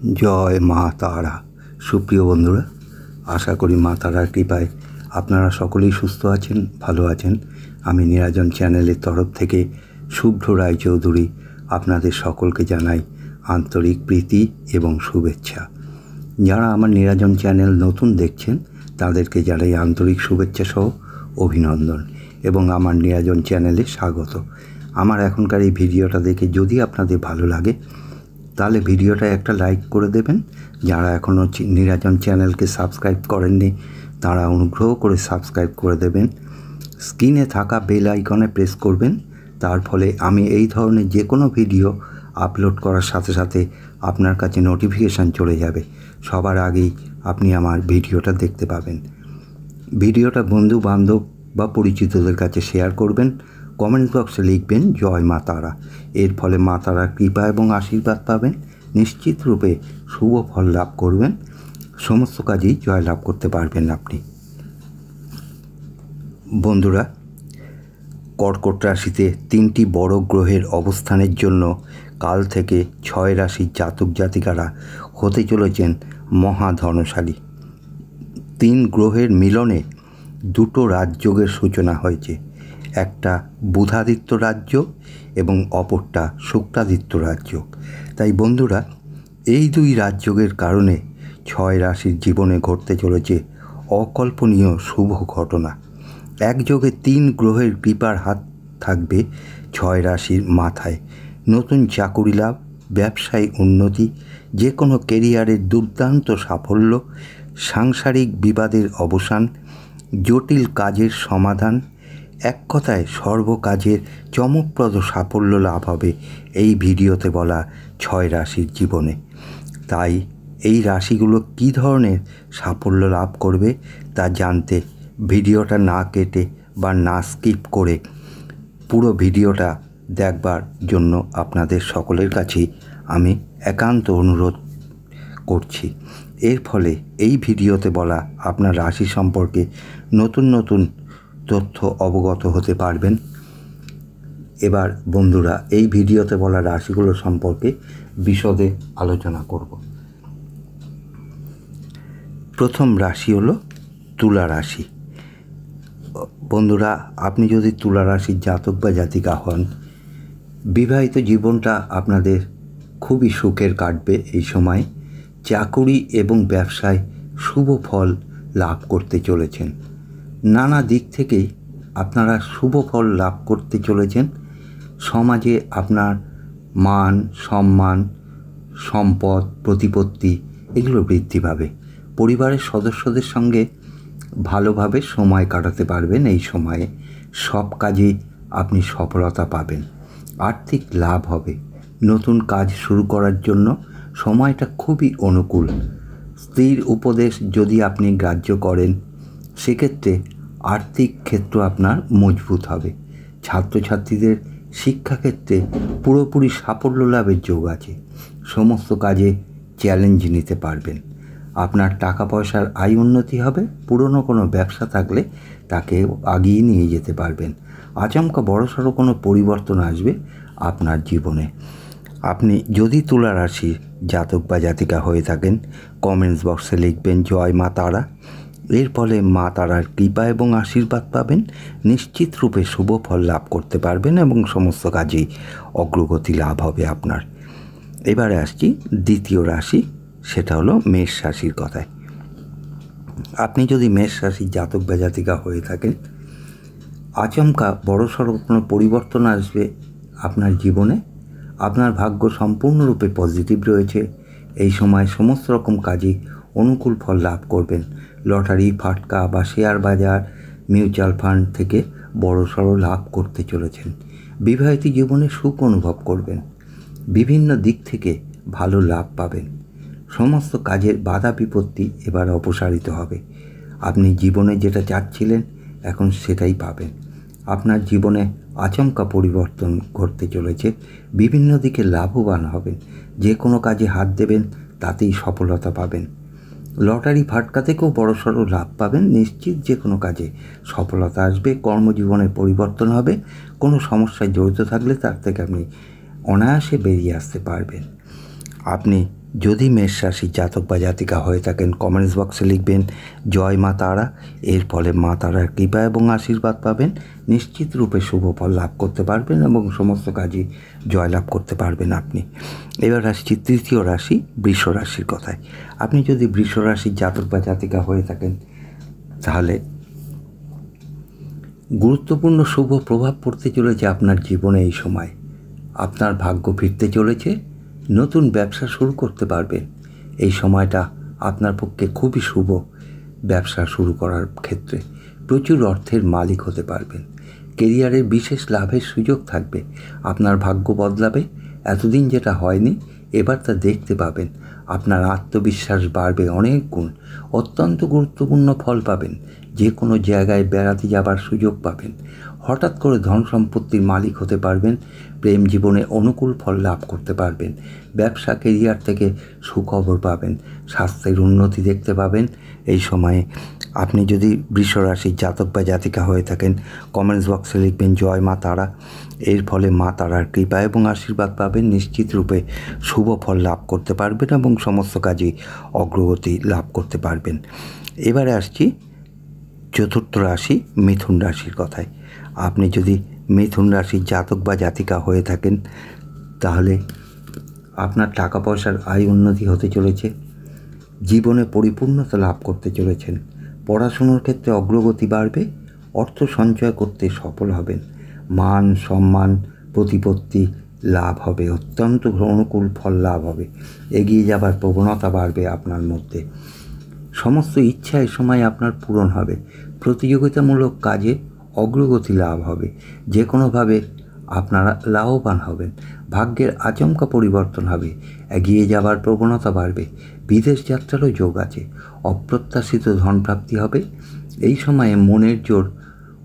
জয় মা তারা। সুপ্রিয় বন্ধুরা, আশা করি মা তারার কৃপায় আপনারা সকলেই সুস্থ আছেন, ভালো আছেন। আমি নিরাজন চ্যানেলের তরফ থেকে শুভ্র রায়চৌধুরী আপনাদের সকলকে জানাই আন্তরিক প্রীতি এবং শুভেচ্ছা। যারা আমার নিরাজন চ্যানেল নতুন দেখছেন তাদেরকে জানাই আন্তরিক শুভেচ্ছা সহ অভিনন্দন এবং আমার নিরাজন চ্যানেলে স্বাগত। আমার এখনকার এই ভিডিওটা দেখে যদি আপনাদের ভালো লাগে তাহলে ভিডিওটা একটা লাইক করে দেবেন। যারা এখনও নিরাজন চ্যানেলকে সাবস্ক্রাইব করেননি তারা অনুগ্রহ করে সাবস্ক্রাইব করে দেবেন। স্ক্রিনে থাকা বেল আইকনে প্রেস করবেন, তার ফলে আমি এই ধরনের যে কোনো ভিডিও আপলোড করার সাথে সাথে আপনার কাছে নোটিফিকেশান চলে যাবে। সবার আগেই আপনি আমার ভিডিওটা দেখতে পাবেন। ভিডিওটা বন্ধু বান্ধব বা পরিচিতদের কাছে শেয়ার করবেন। কমেন্ট বক্সে লিখবেন জয় মা তারা। এর ফলে মা তারার কৃপা এবং আশীর্বাদ পাবেন, নিশ্চিত রূপে শুভ ফল লাভ করবেন, সমস্ত কাজেই জয় লাভ করতে পারবেন আপনি। বন্ধুরা, কর্কট রাশিতে 3টি বড় গ্রহের অবস্থানের জন্য কাল থেকে 6 রাশির জাতক জাতিকারা হতে চলেছেন মহাধনশালী। 3 গ্রহের মিলনে 2টো রাজযোগের সূচনা হয়েছে। একটা বুধাদিত্য রাজযোগ এবং অপরটা শুক্রাদিত্য রাজযোগ। তাই বন্ধুরা, এই 2 রাজযোগের কারণে 6 রাশির জীবনে ঘটতে চলেছে অকল্পনীয় শুভ ঘটনা। একযোগে 3 গ্রহের কৃপার হাত থাকবে 6 রাশির মাথায়। নতুন চাকুরি লাভ, ব্যবসায় উন্নতি, যে কোনো কেরিয়ারের দুর্দান্ত সাফল্য, সাংসারিক বিবাদের অবসান, জটিল কাজের সমাধান, এক কথায় সর্বকাজের চমকপ্রদ সাফল্য লাভ হবে এই ভিডিওতে বলা 6 রাশির জীবনে। তাই এই রাশিগুলো কী ধরনের সাফল্য লাভ করবে তা জানতে ভিডিওটা না কেটে বা না স্কিপ করে পুরো ভিডিওটা দেখবার জন্য আপনাদের সকলের কাছেই আমি একান্ত অনুরোধ করছি। এর ফলে এই ভিডিওতে বলা আপনার রাশি সম্পর্কে নতুন নতুন তথ্য অবগত হতে পারবেন। এবার বন্ধুরা, এই ভিডিওতে বলা রাশিগুলো সম্পর্কে বিশদে আলোচনা করব। প্রথম রাশি হলো তুলা রাশি। বন্ধুরা, আপনি যদি তুলা রাশির জাতক বা জাতিকা হন, বিবাহিত জীবনটা আপনাদের খুবই সুখের কাটবে। এই সময় চাকুরি এবং ব্যবসায় শুভ ফল লাভ করতে চলেছেন। নানা দিক থেকেই আপনারা শুভ ফল লাভ করতে চলেছেন। সমাজে আপনার মান সম্মান, সম্পদ, প্রতিপত্তি এগুলো বৃদ্ধি পাবে। পরিবারের সদস্যদের সঙ্গে ভালোভাবে সময় কাটাতে পারবেন। এই সময়ে সব কাজে আপনি সফলতা পাবেন, আর্থিক লাভ হবে। নতুন কাজ শুরু করার জন্য সময়টা খুবই অনুকূল। স্ত্রীর উপদেশ যদি আপনি গ্রাহ্য করেন সেক্ষেত্রে আর্থিক ক্ষেত্র আপনার মজবুত হবে। ছাত্রছাত্রীদের শিক্ষাক্ষেত্রে পুরোপুরি সাফল্য লাভের যোগ আছে। সমস্ত কাজে চ্যালেঞ্জ নিতে পারবেন। আপনার টাকা পয়সার আয় উন্নতি হবে। পুরনো কোনো ব্যবসা থাকলে তাকে আগিয়ে নিয়ে যেতে পারবেন। আচমকা বড়সড় কোনো পরিবর্তন আসবে আপনার জীবনে। আপনি যদি তুলা রাশির জাতক বা জাতিকা হয়ে থাকেন, কমেন্টস বক্সে লিখবেন জয় মা তারা। এর ফলে মা তারার কৃপা এবং আশীর্বাদ পাবেন, নিশ্চিত রূপে শুভ ফল লাভ করতে পারবেন এবং সমস্ত কাজেই অগ্রগতি লাভ হবে আপনার। এবারে আসছি দ্বিতীয় রাশি, সেটা হলো মেষ রাশির কথায়। আপনি যদি মেষ রাশির জাতক বা জাতিকা হয়ে থাকেন, আচমকা বড়সড় কোনো পরিবর্তন আসবে আপনার জীবনে। আপনার ভাগ্য সম্পূর্ণরূপে পজিটিভ রয়েছে। এই সময় সমস্ত রকম কাজে অনুকূল ফল লাভ করবেন। লটারি, ফাটকা বা শেয়ার বাজার, মিউচুয়াল ফান্ড থেকে বড়সড় লাভ করতে চলেছেন। বিবাহিত জীবনে সুখ অনুভব করবেন। বিভিন্ন দিক থেকে ভালো লাভ পাবেন। সমস্ত কাজের বাধা বিপত্তি এবার অপসারিত হবে। আপনি জীবনে যেটা চাচ্ছিলেন এখন সেটাই পাবেন। আপনার জীবনে আচমকা পরিবর্তন ঘটতে চলেছে। বিভিন্ন দিকে লাভবান হবেন। যে কোনো কাজে হাত দেবেন তাতেই সফলতা পাবেন। লটারি ফাটকা থেকেও বড়সড় লাভ পাবেন। নিশ্চিত যে কোনো কাজে সফলতা আসবে। কর্মজীবনে পরিবর্তন হবে। কোনো সমস্যায় জড়িত থাকলে তার থেকে আপনি অনায়াসে বেরিয়ে আসতে পারবেন। আপনি যদি মেষ রাশির জাতক বা জাতিকা হয়ে থাকেন কমেন্টস বক্সে লিখবেন জয় মা তারা। এর ফলে মা তারার কৃপা এবং আশীর্বাদ পাবেন, নিশ্চিত রূপে শুভ ফল লাভ করতে পারবেন এবং সমস্ত কাজই জয়লাভ করতে পারবেন আপনি। এবার আসছি তৃতীয় রাশি বৃষ রাশির কথায়। আপনি যদি বৃষ রাশির জাতক বা জাতিকা হয়ে থাকেন তাহলে গুরুত্বপূর্ণ শুভ প্রভাব পড়তে চলেছে আপনার জীবনে। এই সময় আপনার ভাগ্য ফিরতে চলেছে, নতুন ব্যবসা শুরু করতে পারবেন। এই সময়টা আপনার পক্ষে খুবই শুভ। ব্যবসা শুরু করার ক্ষেত্রে প্রচুর অর্থের মালিক হতে পারবেন। কেরিয়ারের বিশেষ লাভের সুযোগ থাকবে। আপনার ভাগ্য বদলাবে, এতদিন যেটা হয়নি এবার তা দেখতে পাবেন। আপনার আত্মবিশ্বাস বাড়বে অনেক গুণ। অত্যন্ত গুরুত্বপূর্ণ ফল পাবেন। যে কোনো জায়গায় বেড়াতে যাবার সুযোগ পাবেন। হঠাৎ করে ধন সম্পত্তির মালিক হতে পারবেন। প্রেম জীবনে অনুকূল ফল লাভ করতে পারবেন। ব্যবসা কেরিয়ার থেকে সুখবর পাবেন। স্বাস্থ্যের উন্নতি দেখতে পাবেন। এই সময়ে আপনি যদি বৃষ রাশির জাতক বা জাতিকা হয়ে থাকেন কমেন্টস বক্সে লিখবেন জয় মা তারা। এর ফলে মা তারার কৃপা এবং আশীর্বাদ পাবেন, নিশ্চিত রূপে শুভ ফল লাভ করতে পারবেন এবং সমস্ত কাজেই অগ্রগতি লাভ করতে পারবেন। এবারে আসছি চতুর্থ রাশি মিথুন রাশির কথায়। আপনি যদি মিথুন রাশির জাতক বা জাতিকা হয়ে থাকেন তাহলে আপনার টাকা পয়সার আয় উন্নতি হতে চলেছে। জীবনে পরিপূর্ণতা লাভ করতে চলেছেন। পড়াশুনোর ক্ষেত্রে অগ্রগতি বাড়বে। অর্থ সঞ্চয় করতে সফল হবেন। মান সম্মান প্রতিপত্তি লাভ হবে। অত্যন্ত অনুকূল ফল লাভ হবে। এগিয়ে যাবার প্রবণতা বাড়বে আপনার মধ্যে। সমস্ত ইচ্ছা এ সময় আপনার পূরণ হবে। প্রতিযোগিতামূলক কাজে অগ্রগতি লাভ হবে। যে কোনোভাবে আপনারা লাভবান হবেন। ভাগ্যের আচমকা পরিবর্তন হবে। এগিয়ে যাবার প্রবণতা বাড়বে। বিদেশ যাত্রারও যোগ আছে। অপ্রত্যাশিত ধনপ্রাপ্তি হবে। এই সময়ে মনের জোর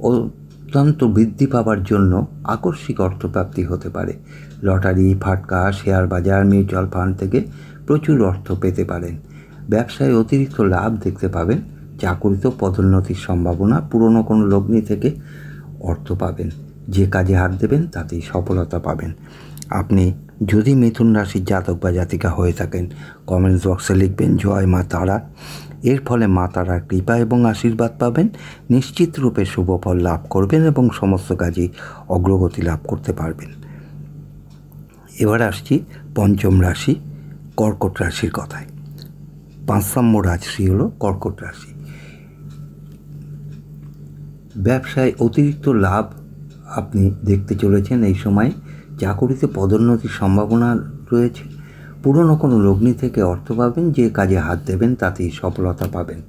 অত্যন্ত বৃদ্ধি পাওয়ার জন্য আকস্মিক অর্থপ্রাপ্তি হতে পারে। লটারি, ফাটকা, শেয়ার বাজার, মিউচুয়াল ফান্ড থেকে প্রচুর অর্থ পেতে পারেন। ব্যবসায় অতিরিক্ত লাভ দেখতে পাবেন। চাকরিতে পদোন্নতির সম্ভাবনা। পুরনো কোনো লগ্নি থেকে অর্থ পাবেন। যে কাজে হাত দেবেন তাতেই সফলতা পাবেন। আপনি যদি মিথুন রাশির জাতক বা জাতিকা হয়ে থাকেন কমেন্টস বক্সে লিখবেন জয় মা তারা। এর ফলে মা তারার কৃপা এবং আশীর্বাদ পাবেন, নিশ্চিত রূপে শুভ ফল লাভ করবেন এবং সমস্ত কাজেই অগ্রগতি লাভ করতে পারবেন। এবার আসছি পঞ্চম রাশি কর্কট রাশির কথায়। 5 নম্বর রাশি হলো কর্কট রাশি। ব্যবসায় অতিরিক্ত লাভ আপনি দেখতে চলেছেন। এই সময় চাকরিতে পদোন্নতির সম্ভাবনা রয়েছে। পুরনো কোনো লগ্নি থেকে অর্থ পাবেন। যে কাজে হাত দেবেন তাতেই সফলতা পাবেন।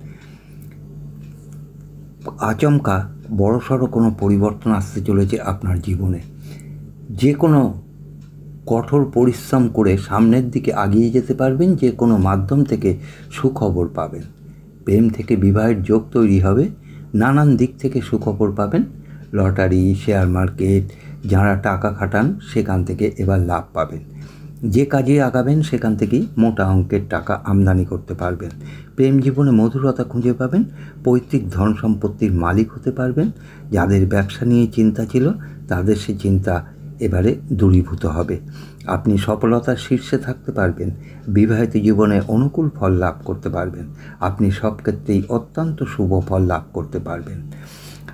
আচমকা বড়সড় কোনো পরিবর্তন আসতে চলেছে আপনার জীবনে। যে কোনো কঠোর পরিশ্রম করে সামনের দিকে এগিয়ে যেতে পারবেন। যে কোনো মাধ্যম থেকে সুখবর পাবেন। প্রেম থেকে বিবাহের যোগ তৈরি হবে। নানান দিক থেকে সুখবর পাবেন। লটারি, শেয়ার মার্কেট যারা টাকা খাটান সেখান থেকে এবার লাভ পাবেন। যে কাজে আগাবেন সেখান থেকেই মোটা অঙ্কের টাকা আমদানি করতে পারবেন। প্রেম জীবনে মধুরতা খুঁজে পাবেন। পৈতৃক ধন সম্পত্তির মালিক হতে পারবেন। যাদের ব্যবসা নিয়ে চিন্তা ছিল তাদের সে চিন্তা এবারে দূরীভূত হবে। আপনি সফলতার শীর্ষে থাকতে পারবেন। বিবাহিত জীবনে অনুকূল ফল লাভ করতে পারবেন। আপনি সব ক্ষেত্রেই অত্যন্ত শুভ ফল লাভ করতে পারবেন।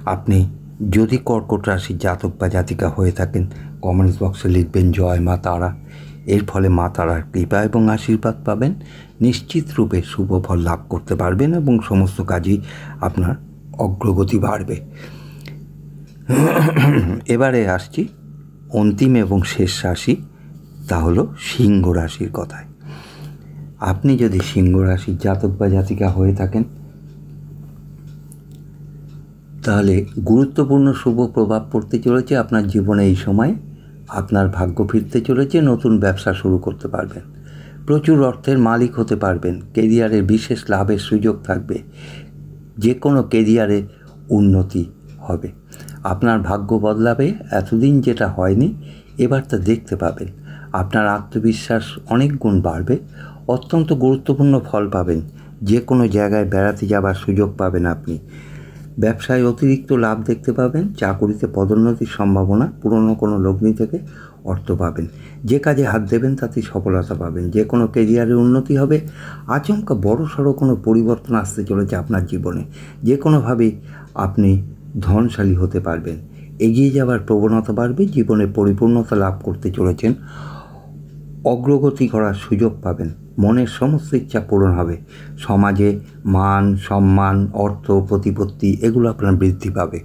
আপনি যদি কর্কট রাশির জাতক বা জাতিকা হয়ে থাকেন কমেন্টস বক্সে লিখবেন জয় মা তারা। এর ফলে মা তারার কৃপা এবং আশীর্বাদ পাবেন, নিশ্চিত রূপে শুভ ফল লাভ করতে পারবেন এবং সমস্ত কাজেই আপনার অগ্রগতি বাড়বে। এবারে আসছি অন্তিম এবং শেষ রাশি, তা হলো সিংহ রাশির কথায়। আপনি যদি সিংহ রাশির জাতক বা জাতিকা হয়ে থাকেন তাহলে গুরুত্বপূর্ণ শুভ প্রভাব পড়তে চলেছে আপনার জীবনে। এই সময় আপনার ভাগ্য ফিরতে চলেছে। নতুন ব্যবসা শুরু করতে পারবেন। প্রচুর অর্থের মালিক হতে পারবেন। কেরিয়ারে বিশেষ লাভের সুযোগ থাকবে। যে কোনো কেরিয়ারে উন্নতি হবে। আপনার ভাগ্য বদলাবে। এতদিন যেটা হয়নি এবার তা দেখতে পাবেন। আপনার আত্মবিশ্বাস অনেক গুণ বাড়বে। অত্যন্ত গুরুত্বপূর্ণ ফল পাবেন। যে কোনো জায়গায় বেড়াতে যাবার সুযোগ পাবেন আপনি। ব্যবসায় অতিরিক্ত লাভ দেখতে পাবেন। চাকুরিতে পদোন্নতির সম্ভাবনা। পুরনো কোনো লগ্নি থেকে অর্থ পাবেন। যে কাজে হাত দেবেন তাতেই সফলতা পাবেন। যে কোনো কেরিয়ারে উন্নতি হবে। আচমকা বড়সড় কোনো পরিবর্তন আসতে চলেছে আপনার জীবনে। যে কোনোভাবেই আপনি ধনশালী হতে পারবেন। এগিয়ে যাওয়ার প্রবণতা বাড়বে। জীবনে পরিপূর্ণতা লাভ করতে চলেছেন। অগ্রগতি করার সুযোগ পাবেন। মনের সমস্ত ইচ্ছা পূরণ হবে। সমাজে মান সম্মান অর্থ প্রতিপত্তি এগুলো আপনার বৃদ্ধি পাবে।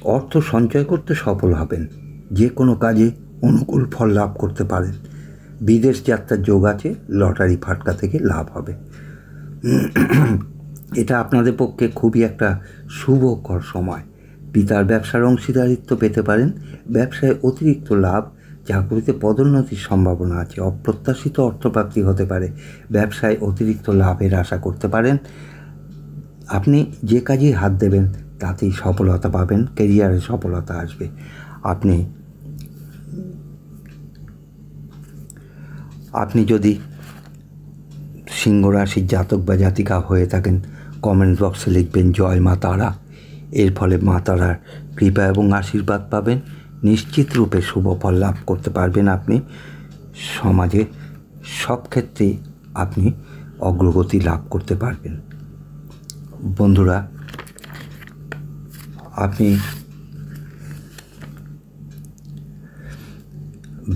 অর্থ সঞ্চয় করতে সফল হবেন। যে কোনো কাজে অনুকূল ফল লাভ করতে পারেন। বিদেশ যাত্রার যোগ আছে। লটারি ফাটকা থেকে লাভ হবে। এটা আপনাদের পক্ষে খুবই একটা শুভকর সময়। পিতার ব্যবসার অংশীদারিত্ব পেতে পারেন। ব্যবসায় অতিরিক্ত লাভ। চাকরিতে পদোন্নতির সম্ভাবনা আছে। অপ্রত্যাশিত অর্থপ্রাপ্তি হতে পারে। ব্যবসায় অতিরিক্ত লাভের আশা করতে পারেন। আপনি যে কাজেই হাত দেবেন তাতেই সফলতা পাবেন। কেরিয়ারে সফলতা আসবে। আপনি যদি সিংহ রাশির জাতক বা জাতিকা হয়ে থাকেন, কমেন্ট বক্সে লিখবেন জয় মা তারা। এর ফলে মা তারার কৃপা এবং আশীর্বাদ পাবেন। নিশ্চিত রূপে শুভ ফল লাভ করতে পারবেন। আপনি সমাজে সব ক্ষেত্রেই আপনি অগ্রগতি লাভ করতে পারবেন। বন্ধুরা, আপনি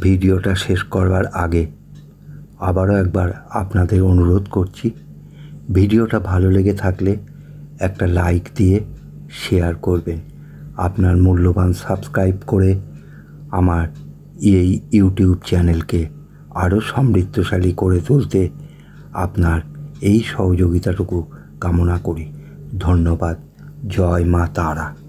ভিডিওটা শেষ করবার আগে আবারও একবার আপনাদের অনুরোধ করছি, ভিডিওটা ভালো লেগে থাকলে একটা লাইক দিয়ে শেয়ার করবেন। আপনার মূল্যবান সাবস্ক্রাইব করে আমার এই ইউটিউব চ্যানেলকে আরও সমৃদ্ধশালী করে তুলতে আপনার এই সহযোগিতাটুকু কামনা করি। ধন্যবাদ। জয় মা তারা।